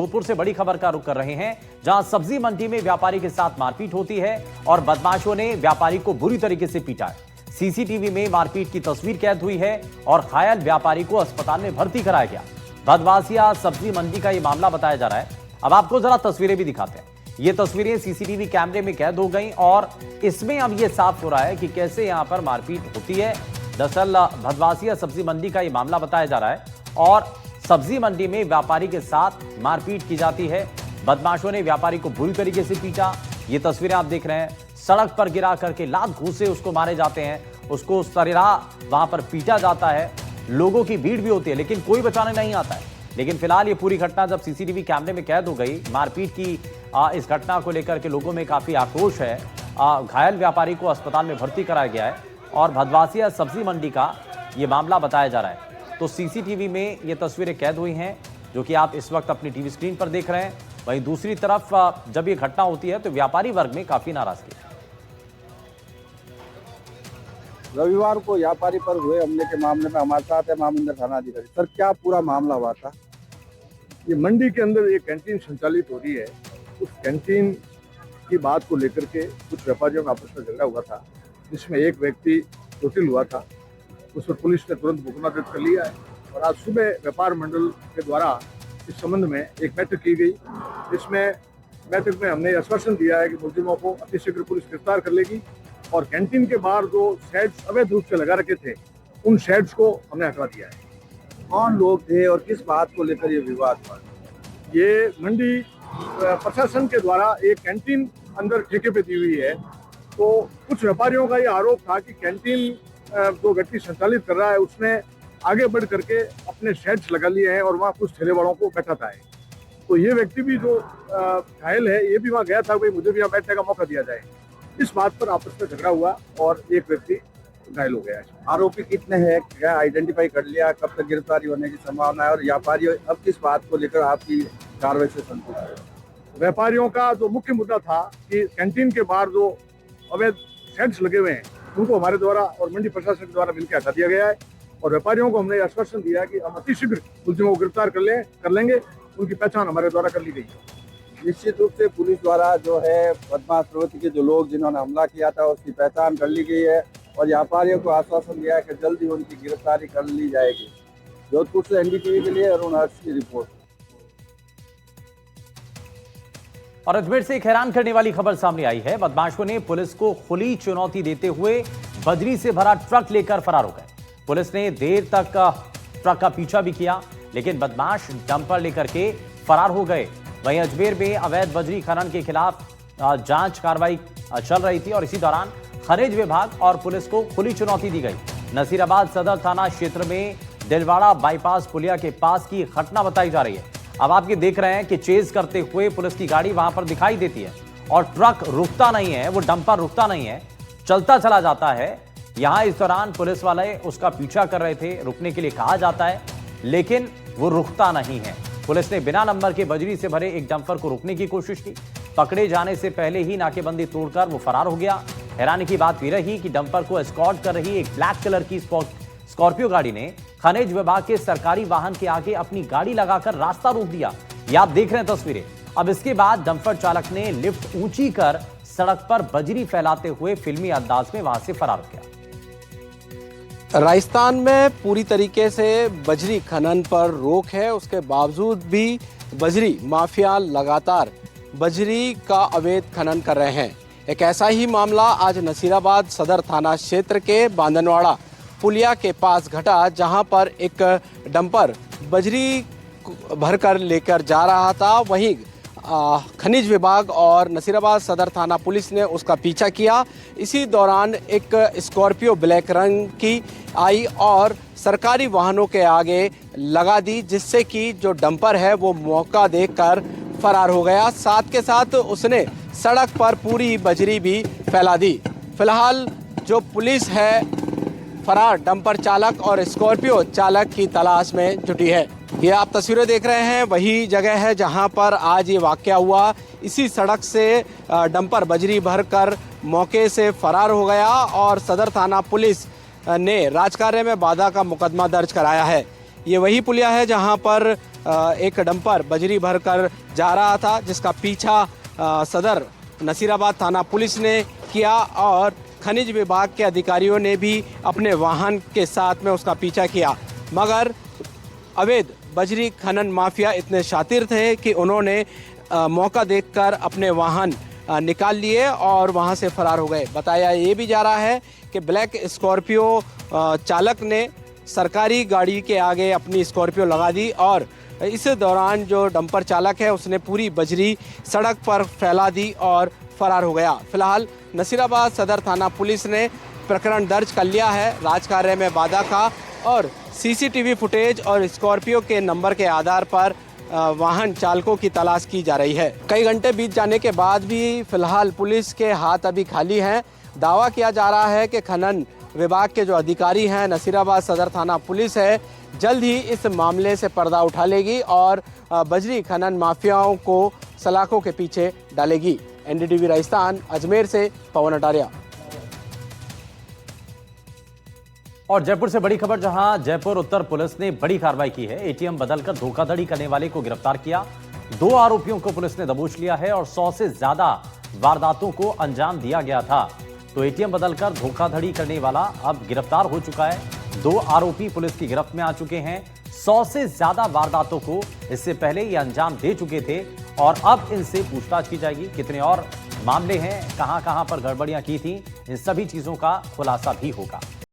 जोधपुर से बड़ी खबर का रुख कर रहे हैं, जहां सब्जी मंडी में व्यापारी के साथ मारपीट होती है और बदमाशों ने व्यापारी को बुरी तरीके से पीटा है। सीसीटीवी में मारपीट की तस्वीर कैद हुई है और घायल व्यापारी को अस्पताल में भर्ती कराया गया। भदवासिया सब्जी मंडी का यह मामला बताया जा रहा है। अब आपको जरा तस्वीरें भी दिखाते हैं। ये तस्वीरें सीसीटीवी कैमरे में कैद हो गई और इसमें अब यह साफ हो रहा है कि कैसे यहां पर मारपीट होती है। दरअसल भदवासिया सब्जी मंडी का यह मामला बताया जा रहा है और सब्जी मंडी में व्यापारी के साथ मारपीट की जाती है। बदमाशों ने व्यापारी को बुरी तरीके से पीटा। ये तस्वीरें आप देख रहे हैं। सड़क पर गिरा करके लात घूंसे उसको मारे जाते हैं, उसको सरेराह वहां पर पीटा जाता है। लोगों की भीड़ भी होती है लेकिन कोई बचाने नहीं आता है। लेकिन फिलहाल ये पूरी घटना जब सीसीटीवी कैमरे में कैद हो गई, मारपीट की इस घटना को लेकर के लोगों में काफी आक्रोश है। घायल व्यापारी को अस्पताल में भर्ती कराया गया है और भदवासिया सब्जी मंडी का ये मामला बताया जा रहा है। तो सीसीटीवी में ये तस्वीरें कैद हुई हैं जो कि आप इस वक्त अपनी टीवी स्क्रीन पर देख रहे हैं। वहीं दूसरी तरफ जब ये घटना होती है तो व्यापारी वर्ग में काफी नाराजगी है। रविवार को व्यापारी पर हुए हमले के मामले में हमारे साथ है महामंदिर थाना अधिकारी। सर, क्या पूरा मामला हुआ था? ये मंडी के अंदर एक कैंटीन संचालित हो रही है। उस कैंटीन की बात को लेकर के कुछ व्यापारियों का आपस में झगड़ा हुआ था, जिसमें एक व्यक्ति चोटिल हुआ था। उस पर पुलिस ने तुरंत मुकदमा दर्ज कर लिया है और आज सुबह व्यापार मंडल के द्वारा इस संबंध में एक बैठक की गई। इसमें बैठक में हमने आश्वासन दिया है कि मुलजिमों को अतिशीघ्र पुलिस गिरफ्तार कर लेगी और कैंटीन के बाहर जो शेड्स अवैध रूप से लगा रखे थे उन शेड्स को हमने हटा दिया है। कौन लोग थे और किस बात को लेकर ये विवाद हुआ? ये मंडी प्रशासन के द्वारा एक कैंटीन अंदर ठेके पे दी हुई है। तो कुछ व्यापारियों का ये आरोप था कि कैंटीन जो व्यक्ति संचालित कर रहा है उसने आगे बढ़ करके अपने शेड्स लगा लिए हैं और वहाँ कुछ ठेले वालों को बैठाता है। तो ये व्यक्ति भी जो घायल है ये भी वहाँ गया था, भाई मुझे भी यहाँ बैठने का मौका दिया जाए। इस बात पर आपस में झगड़ा हुआ और एक व्यक्ति घायल हो गया है। आरोपी कितने हैं, क्या आइडेंटिफाई कर लिया, कब तक गिरफ्तारी होने की संभावना है और व्यापारी अब किस बात को लेकर आपकी कार्रवाई से संतुष्ट है? व्यापारियों का जो मुख्य मुद्दा था कि कैंटीन के बाहर जो अवैध शेड्स लगे हुए हैं उनको हमारे द्वारा और मंडी प्रशासन के द्वारा मिलकर हटा दिया गया है और व्यापारियों को हमने आश्वासन दिया कि हम अतिशीघ्र मुलजिमों को गिरफ्तार कर लेंगे। उनकी पहचान हमारे द्वारा कर ली गई है। निश्चित रूप से पुलिस द्वारा जो है बदमाश प्रवृत्ति के जो लोग जिन्होंने हमला किया था उसकी पहचान कर ली गई है और व्यापारियों को आश्वासन दिया है कि जल्दी उनकी गिरफ्तारी कर ली जाएगी। जोधपुर से एनडीटीवी के लिए अरुण हर्ष की रिपोर्ट। और अजमेर से एक हैरान करने वाली खबर सामने आई है। बदमाशों ने पुलिस को खुली चुनौती देते हुए बजरी से भरा ट्रक लेकर फरार हो गए। पुलिस ने देर तक ट्रक का पीछा भी किया लेकिन बदमाश डंपर लेकर के फरार हो गए। वहीं अजमेर में अवैध बजरी खनन के खिलाफ जांच कार्रवाई चल रही थी और इसी दौरान खनिज विभाग और पुलिस को खुली चुनौती दी गई। नसीराबाद सदर थाना क्षेत्र में दिलवाड़ा बाईपास पुलिया के पास की घटना बताई जा रही है। अब आप ये देख रहे हैं कि चेज करते हुए पुलिस की गाड़ी वहां पर दिखाई देती है और ट्रक रुकता नहीं है, वो डंपर रुकता नहीं है, चलता चला जाता है। यहां इस दौरान पुलिस वाले उसका पीछा कर रहे थे, रुकने के लिए कहा जाता है लेकिन वो रुकता नहीं है। पुलिस ने बिना नंबर के बजरी से भरे एक डंपर को रोकने की कोशिश की। पकड़े जाने से पहले ही नाकेबंदी तोड़कर वो फरार हो गया। हैरानी की बात यह रही कि डंपर को एस्कॉर्ट कर रही एक ब्लैक कलर की स्कॉर्पियो गाड़ी ने खनिज विभाग के सरकारी वाहन के आगे अपनी गाड़ी लगाकर रास्ता रोक दिया। ये आप देख रहे हैं तस्वीरें। अब इसके बाद डंपर चालक ने लिफ्ट ऊंची कर सड़क पर बजरी फैलाते हुए फिल्मी अंदाज में वहां से फरार हो गया। राजस्थान में पूरी तरीके से बजरी खनन पर रोक है, उसके बावजूद भी बजरी माफिया लगातार बजरी का अवैध खनन कर रहे हैं। एक ऐसा ही मामला आज नसीराबाद सदर थाना क्षेत्र के बांदनवाड़ा पुलिया के पास घटा, जहां पर एक डंपर बजरी भरकर लेकर जा रहा था। वहीं खनिज विभाग और नसीराबाद सदर थाना पुलिस ने उसका पीछा किया। इसी दौरान एक स्कॉर्पियो ब्लैक रंग की आई और सरकारी वाहनों के आगे लगा दी, जिससे कि जो डंपर है वो मौका देखकर फरार हो गया। साथ के साथ उसने सड़क पर पूरी बजरी भी फैला दी। फिलहाल जो पुलिस है फरार डंपर चालक और स्कॉर्पियो चालक की तलाश में जुटी है। ये आप तस्वीरें देख रहे हैं वही जगह है जहां पर आज ये वाकया हुआ। इसी सड़क से डंपर बजरी भरकर मौके से फरार हो गया और सदर थाना पुलिस ने राजकार्य में बाधा का मुकदमा दर्ज कराया है। ये वही पुलिया है जहां पर एक डंपर बजरी भरकर जा रहा था, जिसका पीछा सदर नसीराबाद थाना पुलिस ने किया और खनिज विभाग के अधिकारियों ने भी अपने वाहन के साथ में उसका पीछा किया। मगर अवैध बजरी खनन माफिया इतने शातिर थे कि उन्होंने मौका देखकर अपने वाहन निकाल लिए और वहां से फरार हो गए। बताया ये भी जा रहा है कि ब्लैक स्कॉर्पियो चालक ने सरकारी गाड़ी के आगे अपनी स्कॉर्पियो लगा दी और इस दौरान जो डंपर चालक है उसने पूरी बजरी सड़क पर फैला दी और फरार हो गया। फिलहाल नसीराबाद सदर थाना पुलिस ने प्रकरण दर्ज कर लिया है। राजकार्य में बाधा का और सीसीटीवी फुटेज और स्कॉर्पियो के नंबर के आधार पर वाहन चालकों की तलाश की जा रही है। कई घंटे बीत जाने के बाद भी फिलहाल पुलिस के हाथ अभी खाली हैं। दावा किया जा रहा है कि खनन विभाग के जो अधिकारी हैं, नसीराबाद सदर थाना पुलिस है, जल्द ही इस मामले से पर्दा उठा लेगी और बजरी खनन माफियाओं को सलाखों के पीछे डालेगी। एनडीटीवी राजस्थान, अजमेर से पवन अटारिया। और जयपुर से बड़ी खबर, जहां जयपुर उत्तर पुलिस ने बड़ी कार्रवाई की है। एटीएम बदलकर धोखाधड़ी करने वाले को गिरफ्तार किया। 2 आरोपियों को पुलिस ने दबोच लिया है और 100 से ज्यादा वारदातों को अंजाम दिया गया था। तो एटीएम बदलकर धोखाधड़ी करने वाला अब गिरफ्तार हो चुका है। 2 आरोपी पुलिस की गिरफ्त में आ चुके हैं। 100 से ज्यादा वारदातों को इससे पहले ये अंजाम दे चुके थे और अब इनसे पूछताछ की जाएगी। कितने और मामले हैं, कहां-कहां पर गड़बड़ियां की थी, इन सभी चीजों का खुलासा भी होगा।